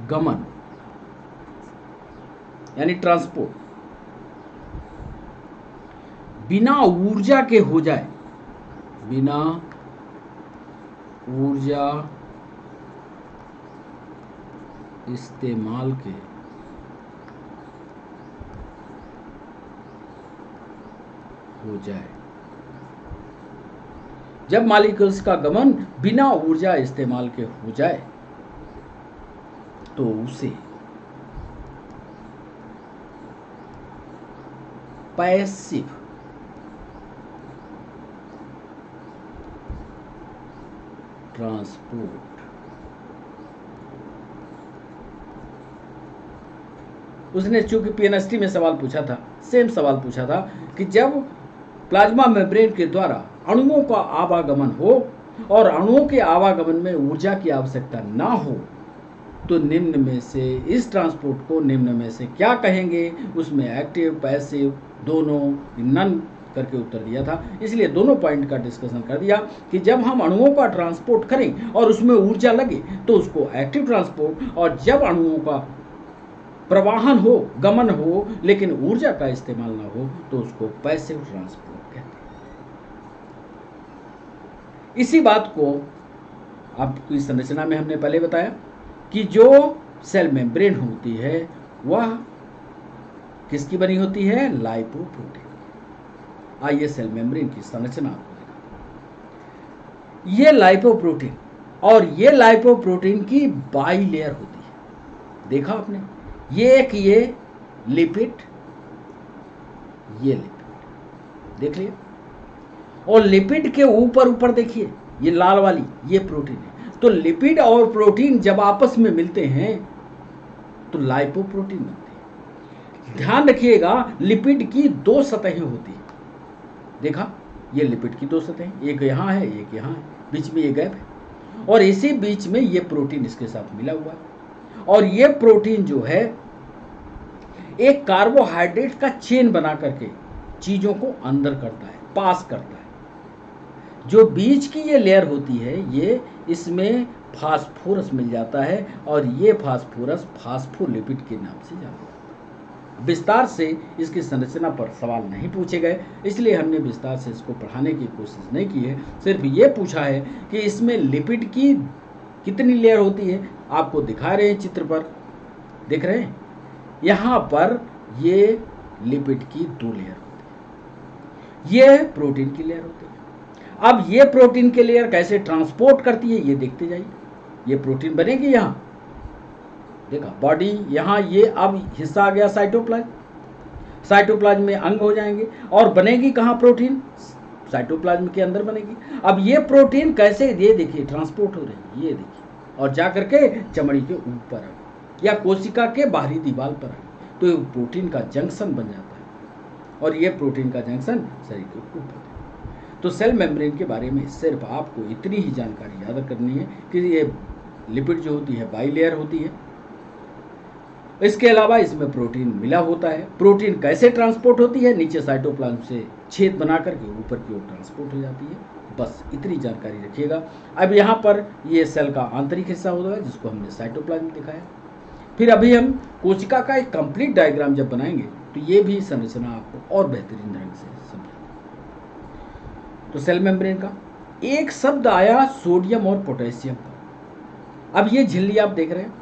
S1: गमन यानी ट्रांसपोर्ट बिना ऊर्जा के हो जाए, बिना ऊर्जा इस्तेमाल के हो जाए, जब मॉलिक्यूल्स का गमन बिना ऊर्जा इस्तेमाल के हो जाए तो उसे पैसिव ट्रांसपोर्ट उसने चूंकि पीएनएसटी में सवाल पूछा था, सेम सवाल पूछा था कि जब प्लाज्मा मेम्ब्रेन के द्वारा अणुओं का आवागमन हो और अणुओं के आवागमन में ऊर्जा की आवश्यकता ना हो तो निम्न में से इस ट्रांसपोर्ट को निम्न में से क्या कहेंगे? उसमें एक्टिव पैसिव दोनों नन करके उत्तर दिया था, इसलिए दोनों पॉइंट का डिस्कशन कर दिया कि जब हम अणुओं का ट्रांसपोर्ट करें और उसमें ऊर्जा लगे तो उसको एक्टिव ट्रांसपोर्ट, और जब अणुओं का प्रवाहन हो, गमन हो, लेकिन ऊर्जा का इस्तेमाल ना हो तो उसको पैसिव ट्रांसपोर्ट कहते हैं। इसी बात को आपकी संरचना में हमने पहले बताया कि जो सेल मेम्ब्रेन होती है वह किसकी बनी होती है? लाइपोप्रोटीन। आइए सेल मेम्ब्रेन की संरचना आपको दिखाते। ये लाइपोप्रोटीन और ये लाइपोप्रोटीन की बाई लेयर होती है, देखा आपने? ये लिपिड, ये लिपिड देख लिया, और लिपिड के ऊपर देखिए ये लाल वाली, ये प्रोटीन है। तो लिपिड और प्रोटीन जब आपस में मिलते हैं तो लाइपोप्रोटीन बनते हैं। ध्यान रखिएगा, लिपिड की दो सतहें होती हैं, देखा? ये लिपिड की दो सतहें, एक यहाँ है, एक यहाँ है, बीच में ये गैप है, और इसी बीच में ये प्रोटीन इसके साथ मिला हुआ है। और ये प्रोटीन जो है एक कार्बोहाइड्रेट का चेन बना करके चीजों को अंदर करता है, पास करता है। जो बीच की ये लेयर होती है, ये इसमें फास्फोरस मिल जाता है और ये फास्फोरस फास्फोलिपिड के नाम से जाना जाता है। विस्तार से इसकी संरचना पर सवाल नहीं पूछे गए, इसलिए हमने विस्तार से इसको पढ़ाने की कोशिश नहीं की है। सिर्फ ये पूछा है कि इसमें लिपिड की कितनी लेयर होती है। आपको दिखा रहे हैं चित्र पर, देख रहे हैं? यहाँ पर ये लिपिड की दो लेयर होती है, ये प्रोटीन की लेयर होती है। अब ये प्रोटीन की लेयर कैसे ट्रांसपोर्ट करती है ये देखते जाइए। ये प्रोटीन बनेगी, यहाँ देखा बॉडी, यहाँ ये अब हिस्सा आ गया साइटोप्लाज्म। साइटोप्लाज्म में अंग हो जाएंगे और बनेगी कहाँ प्रोटीन, साइटोप्लाज्म के अंदर बनेगी। अब ये प्रोटीन कैसे, ये देखिए ट्रांसपोर्ट हो रही है, ये देखिए, और जा करके चमड़ी के ऊपर आ गई या कोशिका के बाहरी दीवार पर आ गई, तो ये प्रोटीन का जंक्शन बन जाता है और ये प्रोटीन का जंक्शन शरीर के ऊपर है। तो सेल मेम्ब्रेन के बारे में सिर्फ आपको इतनी ही जानकारी याद करनी है कि ये लिपिड जो होती है बाइलेयर होती है, इसके अलावा इसमें प्रोटीन मिला होता है। प्रोटीन कैसे ट्रांसपोर्ट होती है, नीचे साइटोप्लाज्म से छेद बना करके ऊपर की ओर ट्रांसपोर्ट हो जाती है। बस इतनी जानकारी रखिएगा। अब यहाँ पर ये सेल का आंतरिक हिस्सा होता है जिसको हमने साइटोप्लाज्म दिखाया। फिर अभी हम कोशिका का एक कंप्लीट डायग्राम जब बनाएंगे तो ये भी संरचना आपको और बेहतरीन ढंग से समझ। तो सेल मेम्ब्रेन का एक शब्द आया सोडियम और पोटेशियम का। अब ये झिल्ली आप देख रहे हैं,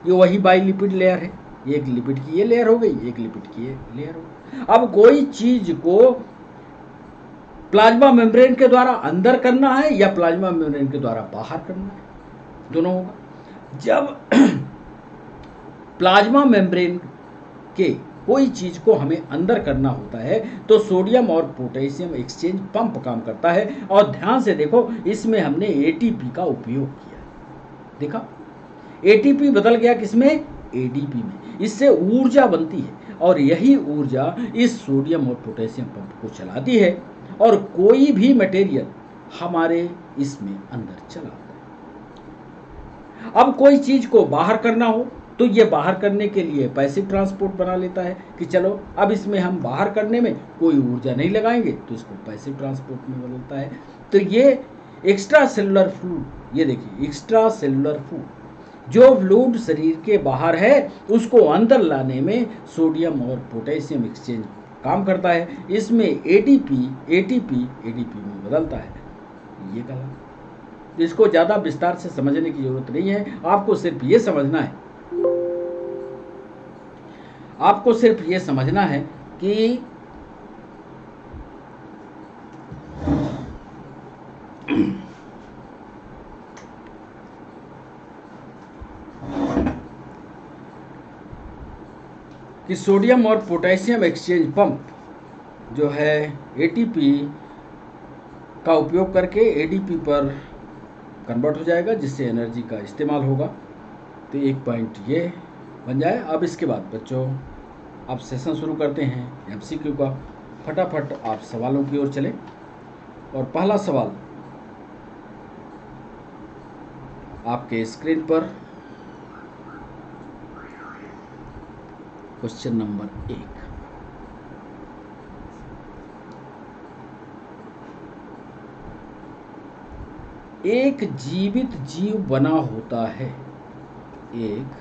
S1: ये वही बाइलिपिड लेयर है, एक लिपिड की ये लेयर हो गई, एक लिपिड की ये लेयर हो गई। अब कोई चीज को प्लाज्मा मेम्ब्रेन के द्वारा अंदर करना है या प्लाज्मा मेम्ब्रेन के द्वारा बाहर करना है, दोनों होगा। जब प्लाज्मा मेम्ब्रेन के कोई चीज को हमें अंदर करना होता है तो सोडियम और पोटेशियम एक्सचेंज पंप काम करता है। और ध्यान से देखो, इसमें हमने एटीपी का उपयोग किया, देखा एटीपी बदल गया किसमें, एडीपी में। इससे ऊर्जा बनती है और यही ऊर्जा इस सोडियम और पोटेशियम पंप को चलाती है और कोई भी मटेरियल हमारे इसमें अंदर चला आता है। अब कोई चीज को बाहर करना हो तो ये बाहर करने के लिए पैसिव ट्रांसपोर्ट बना लेता है कि चलो अब इसमें हम बाहर करने में कोई ऊर्जा नहीं लगाएंगे, तो इसको पैसिव ट्रांसपोर्ट में बदलता है। तो ये एक्स्ट्रा सेलुलर फ्लूइड, ये देखिए एक्स्ट्रा सेलुलर फ्लूइड जो फ्लूइड शरीर के बाहर है उसको अंदर लाने में सोडियम और पोटेशियम एक्सचेंज काम करता है। इसमें एटीपी में बदलता है, ये कहा। इसको ज़्यादा विस्तार से समझने की जरूरत नहीं है, आपको सिर्फ ये समझना है, आपको सिर्फ ये समझना है कि सोडियम और पोटेशियम एक्सचेंज पंप जो है एटीपी का उपयोग करके एडीपी पर कन्वर्ट हो जाएगा जिससे एनर्जी का इस्तेमाल होगा। तो एक पॉइंट ये बन जाए। अब इसके बाद बच्चों आप सेशन शुरू करते हैं एमसीक्यू का। फटाफट आप सवालों की ओर चलें और पहला सवाल आपके स्क्रीन पर क्वेश्चन नंबर 1। एक जीवित जीव बना होता है, एक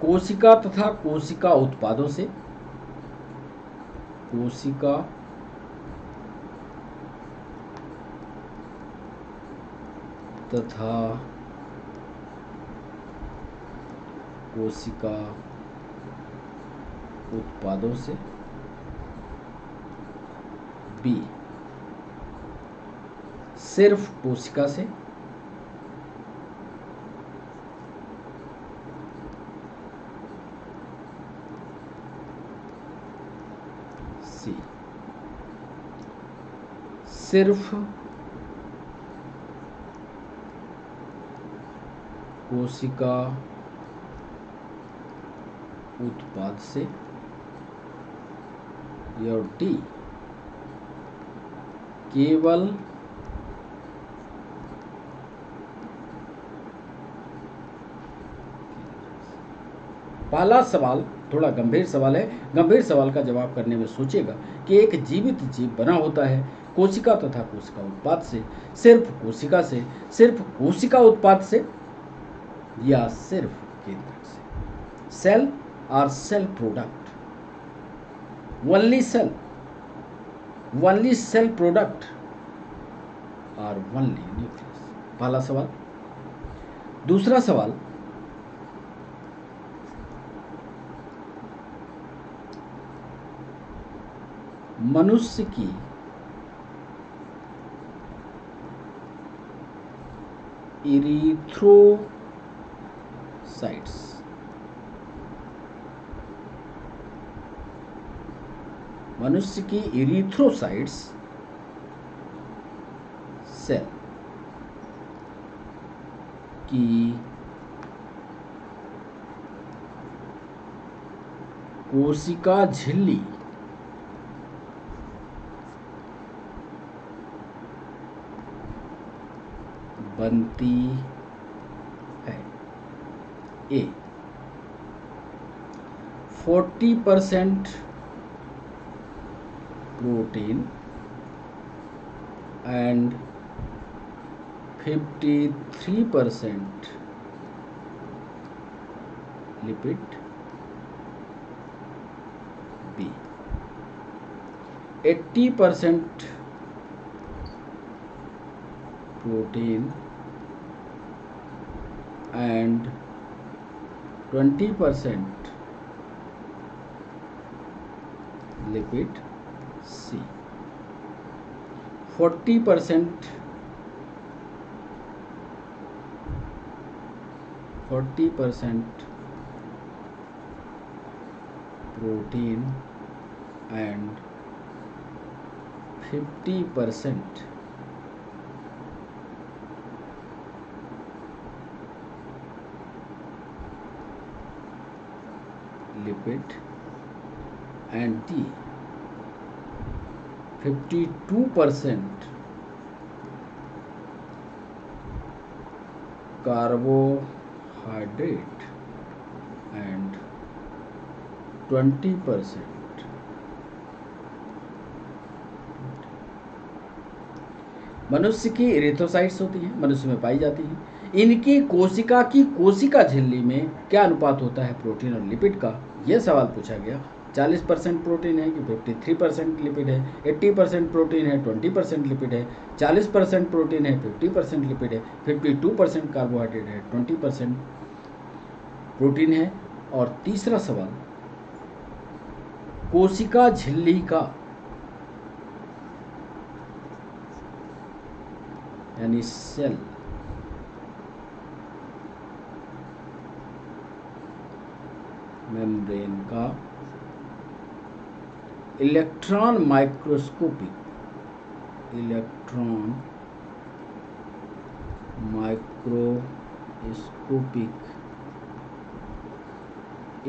S1: कोशिका तथा कोशिका उत्पादों से, कोशिका तथा कोशिका उत्पादों से, बी सिर्फ कोशिका से, सी सिर्फ कोशिका उत्पाद से, या डी केवल पहला सवाल थोड़ा गंभीर सवाल है। गंभीर सवाल का जवाब करने में सोचेगा कि एक जीवित जीव बना होता है कोशिका तथा कोशिका उत्पाद से, सिर्फ कोशिका से, सिर्फ कोशिका उत्पाद से, या सिर्फ केंद्रक से। सेल और cell product, only cell, only cell product और ओनली न्यूक्लियस। पहला सवाल। दूसरा सवाल, मनुष्य की इरीथ्रोसाइट्स सेल की कोशिका झिल्ली बनती है। A 40% protein and 53% lipid. B 80% protein and 20% lipid. C 40% protein and 50% lipid. And D 52% carbohydrate and 20% मनुष्य की इरिथ्रोसाइट्स होती हैं, मनुष्य में पाई जाती हैं। इनकी कोशिका की कोशिका झिल्ली में क्या अनुपात होता है प्रोटीन और लिपिड का, यह सवाल पूछा गया। 40% प्रोटीन है कि 53% लिपिड है, 80% प्रोटीन है, 20% लिपिड है, 40% प्रोटीन है, 50% लिपिड है, 52% कार्बोहाइड्रेट है, 20% प्रोटीन है। और तीसरा सवाल, कोशिका झिल्ली का यानी सेल मेम्ब्रेन का इलेक्ट्रॉन माइक्रोस्कोपिक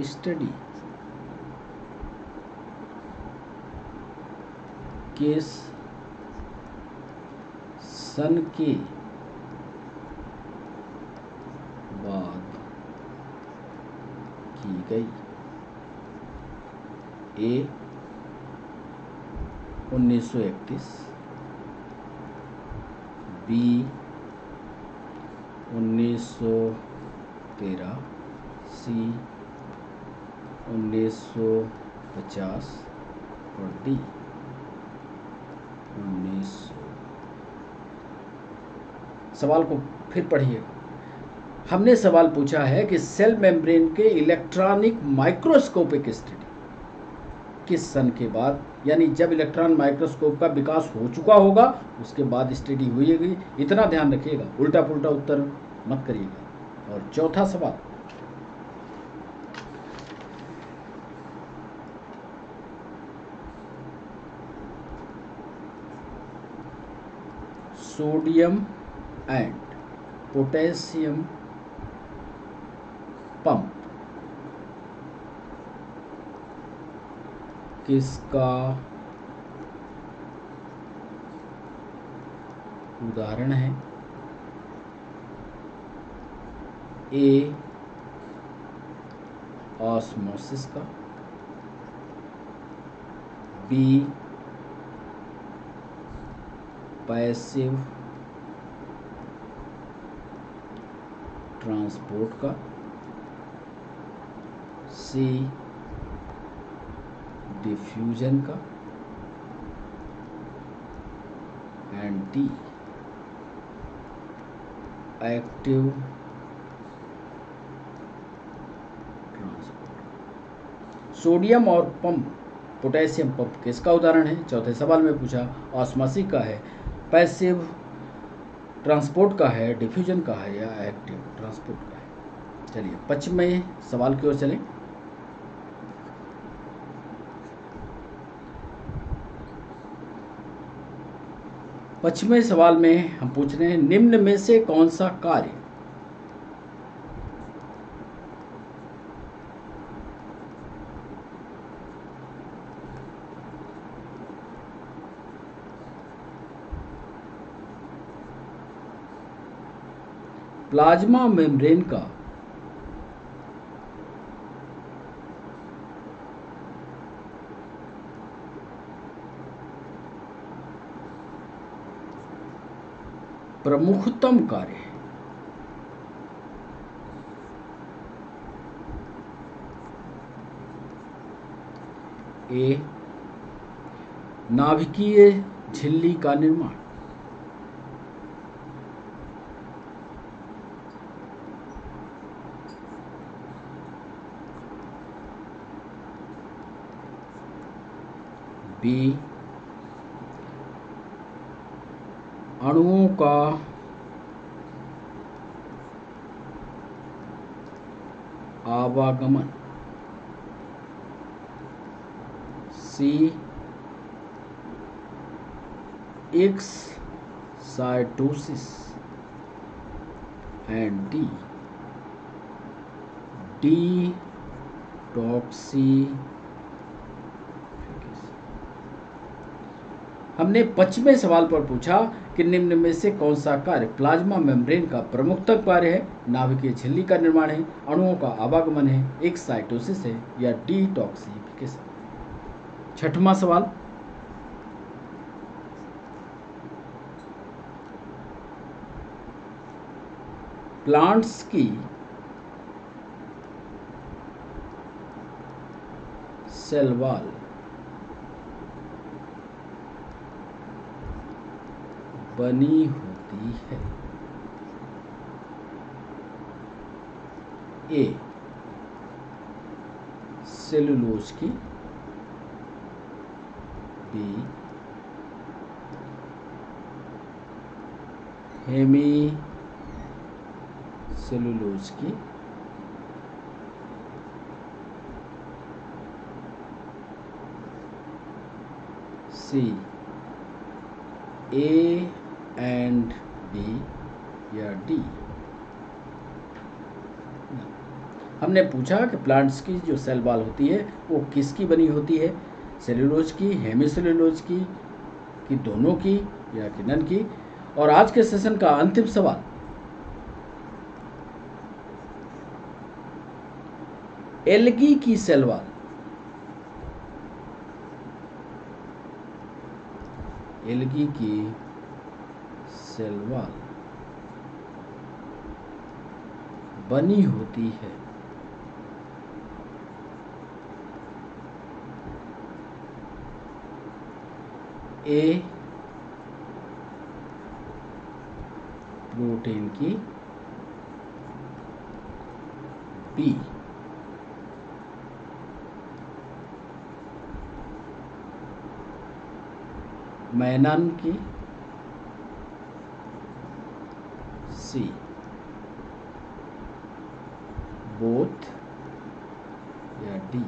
S1: स्टडी किस सन के बाद की गई। ए 1931, बी 1913, सी 1950 और डी 1900। सवाल को फिर पढ़िए। हमने सवाल पूछा है कि सेल मेम्ब्रेन के इलेक्ट्रॉनिक माइक्रोस्कोपिक स्टडी किस सन के बाद, यानी जब इलेक्ट्रॉन माइक्रोस्कोप का विकास हो चुका होगा उसके बाद स्टडी हुई। इतना ध्यान रखिएगा, उल्टा पुल्टा उत्तर मत करिएगा। और चौथा सवाल, सोडियम एंड पोटेशियम पंप किसका उदाहरण है। ए ऑस्मोसिस का, बी पैसिव ट्रांसपोर्ट का, सी डिफ्यूजन का, and D active transport. Sodium और पंप पोटेशियम पंप किसका उदाहरण है? चौथे सवाल में पूछा। ऑस्मोसिस का है, पैसिव ट्रांसपोर्ट का है, डिफ्यूजन का है या एक्टिव ट्रांसपोर्ट का है? चलिए 25वें सवाल की ओर चलें। पश्चिमी सवाल में हम पूछ रहे हैं, निम्न में से कौन सा कार्य प्लाज्मा मेम्ब्रेन का प्रमुखतम कार्य है? ए, नाभिकीय झिल्ली का निर्माण, बी, अणुओं का आवागमन, सी, एक्साइटोसिस एंड डिटॉक्सिफिकेशन। हमने 25वें सवाल पर पूछा कि निम्न में से कौन सा कार्य प्लाज्मा मेम्ब्रेन का प्रमुखतम कार्य है? नाभिकीय झिल्ली का निर्माण है, अणुओं का आवागमन है, एक्साइटोसिस है या डिटॉक्सिफिकेशन? छठवां सवाल, प्लांट्स की सेल वॉल बनी होती है? ए, सेलुलोज की, बी, हेमी सेलुलोज की, सी, ए एंड बी या डी? हमने पूछा कि प्लांट्स की जो सेल वॉल होती है वो किसकी बनी होती है? सेलुलोज की, हेमी सेलुलोज की, कि दोनों की या कि नन की? और आज के सेशन का अंतिम सवाल, एल्गी की सेल वॉल एल्गी की सेल वॉल बनी होती है? ए, प्रोटीन की, बी, मैनन की, सी, बोथ या डी?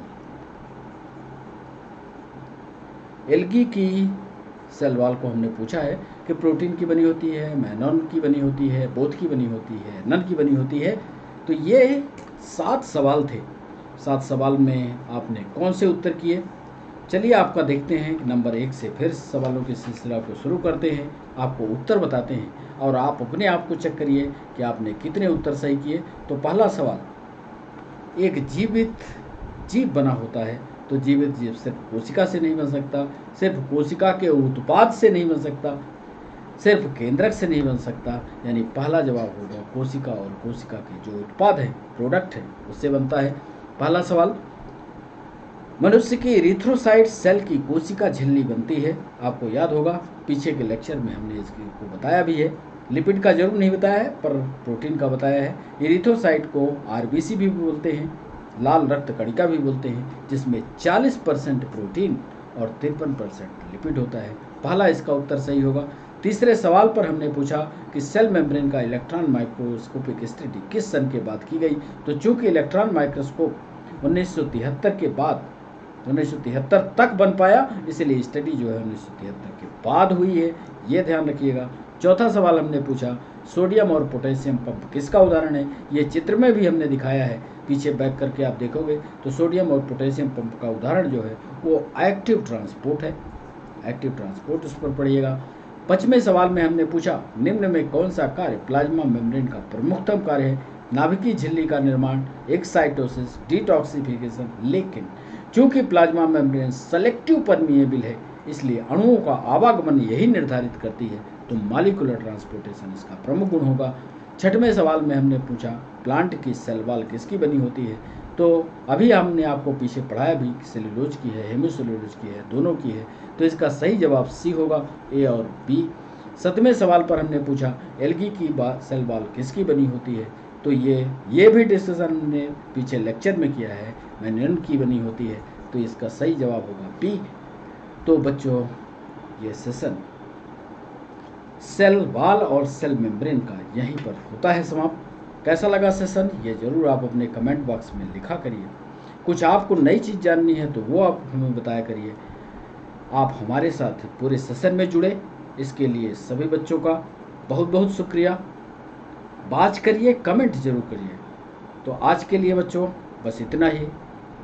S1: एल्गी की सेल वॉल को हमने पूछा है कि प्रोटीन की बनी होती है, मैनन की बनी होती है, बोथ की बनी होती है, नन की बनी होती है? तो ये 7 सवाल थे। 7 सवाल में आपने कौन से उत्तर किए? चलिए आपका देखते हैं कि नंबर 1 से फिर सवालों के सिलसिला को शुरू करते हैं, आपको उत्तर बताते हैं और आप अपने आप को चेक करिए कि आपने कितने उत्तर सही किए। तो पहला सवाल, एक जीवित जीव बना होता है, तो जीवित जीव सिर्फ कोशिका से नहीं बन सकता, सिर्फ कोशिका के उत्पाद से नहीं बन सकता, सिर्फ केंद्रक से नहीं बन सकता। यानी पहला जवाब होगा कोशिका, और कोशिका के जो उत्पाद है, प्रोडक्ट है, उससे बनता है। पहला सवाल, मनुष्य की इरिथ्रोसाइट सेल की कोशिका झिल्ली बनती है। आपको याद होगा पीछे के लेक्चर में हमने इसको बताया भी है। लिपिड का जरूर नहीं बताया है पर प्रोटीन का बताया है। इरिथ्रोसाइट को आरबीसी भी बोलते हैं। लाल रक्त कणिका भी बोलते हैं, जिसमें 40% प्रोटीन और 53% लिपिड होता है। पहला इसका उत्तर सही होगा। तीसरे सवाल पर हमने पूछा कि सेल मेम्ब्रेन का इलेक्ट्रॉन माइक्रोस्कोपिक स्टडी किस सन के बाद की गई। तो चूंकि इलेक्ट्रॉन माइक्रोस्कोप 1973 के बाद 1973 तक बन पाया, इसलिए स्टडी जो है 1973 के बाद हुई है, ये ध्यान रखिएगा। चौथा सवाल हमने पूछा सोडियम और पोटेशियम पंप किसका उदाहरण है। ये चित्र में भी हमने दिखाया है, पीछे बैक करके आप देखोगे तो सोडियम और पोटेशियम पंप का उदाहरण जो है वो एक्टिव ट्रांसपोर्ट है। एक्टिव ट्रांसपोर्ट उस पर पढ़िएगा। 5वें सवाल में हमने पूछा निम्न में कौन सा कार्य प्लाज्मा मेम्ब्रेन का प्रमुखतम कार्य है। नाभिकीय झिल्ली का निर्माण, एक्साइटोसिस, डिटॉक्सिफिकेशन। लेकिन चूंकि प्लाज्मा मेम्ब्रेन सेलेक्टिव परमिएबल है, इसलिए अणुओं का आवागमन यही निर्धारित करती है, तो मॉलिक्यूलर ट्रांसपोर्टेशन इसका प्रमुख गुण होगा। 6वें सवाल में हमने पूछा प्लांट की सेल वॉल किसकी बनी होती है। तो अभी हमने आपको पीछे पढ़ाया भी कि सेल्यूलोज की है, हेमिसेल्यूलोज की है, दोनों की है, तो इसका सही जवाब सी होगा, ए और बी। 7वें सवाल पर हमने पूछा एल्गी की सेल वॉल किसकी बनी होती है। तो ये भी डिस्कशन हमने पीछे लेक्चर में किया है, मैनन की बनी होती है, तो इसका सही जवाब होगा बी। तो बच्चों ये सेशन सेल वॉल और सेल मेम्ब्रेन का यहीं पर होता है समाप्त। कैसा लगा सेशन, ये ज़रूर आप अपने कमेंट बॉक्स में लिखा करिए। कुछ आपको नई चीज़ जाननी है तो वो आप हमें बताया करिए। आप हमारे साथ पूरे सेशन में जुड़े, इसके लिए सभी बच्चों का बहुत बहुत शुक्रिया। बात करिए, कमेंट जरूर करिए। तो आज के लिए बच्चों बस इतना ही।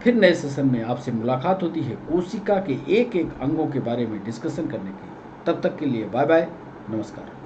S1: फिर नए सेशन में आपसे मुलाकात होती है कोशिका के एक एक अंगों के बारे में डिस्कशन करने की। तब तक के लिए बाय बाय, नमस्कार।